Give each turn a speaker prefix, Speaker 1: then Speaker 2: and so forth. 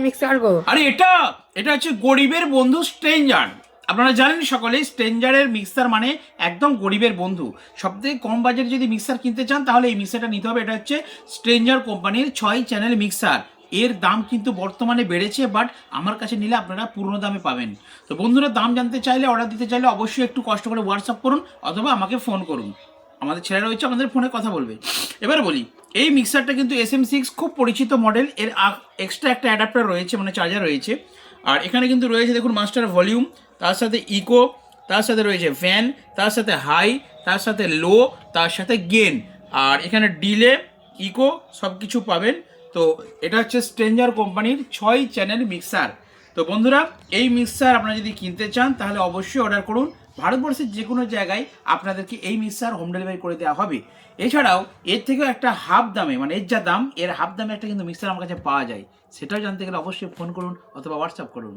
Speaker 1: Mixer গো।
Speaker 2: আরে এটা এটা হচ্ছে গরিবের বন্ধু স্ট্রেঞ্জার। আপনারা জানেন সকলে স্ট্রেঞ্জারের মিক্সার মানে একদম গরিবের বন্ধু। সবথেকে কম বাজেটে যদি মিক্সার কিনতে চান তাহলে এই মিক্সারটা নিতে হবে। এটা হচ্ছে স্ট্রেঞ্জার কোম্পানির 6 চ্যানেল মিক্সার। এর দাম কিন্তু বর্তমানে বেড়েছে, বাট আমার কাছে নিলে আপনারা পুরনো দামে পাবেন। তো বন্ধুরা, দাম জানতে চাইলে, অর্ডার দিতে চাইলে অবশ্যই একটু কষ্ট করে হোয়াটসঅ্যাপ করুন অথবা আমাকে ফোন করুন। আমাদের ছেলে রয়েছে, আমাদের ফোনে কথা বলবে। এবার বলি, এই মিক্সারটা কিন্তু SM6 খুব পরিচিত মডেল। এর এক্সট্রা একটা অ্যাডাপ্টার রয়েছে, মানে চার্জার রয়েছে। আর এখানে কিন্তু রয়েছে দেখুন মাস্টার ভলিউম, তার সাথে ইকো, তার সাথে রয়েছে ফ্যান, তার সাথে হাই, তার সাথে লো, তার সাথে গেন। আর এখানে ডিলে, ইকো সব কিছু পাবেন। তো এটা হচ্ছে স্ট্রেঞ্জার কোম্পানির 6 চ্যানেল মিক্সার। তো বন্ধুরা, এই মিক্সার আপনারা যদি কিনতে চান তাহলে অবশ্যই অর্ডার করুন। ভারতবর্ষের যে কোনো জায়গায় আপনাদেরকে এই মিক্সার হোম ডেলিভারি করে দেওয়া হবে। এছাড়াও এর থেকেও একটা হাফ দামে, মানে এর যা দাম, এর হাফ দামে একটা কিন্তু মিক্সার আমার কাছে পাওয়া যায়। সেটাও জানতে গেলে অবশ্যই ফোন করুন অথবা হোয়াটসঅ্যাপ করুন।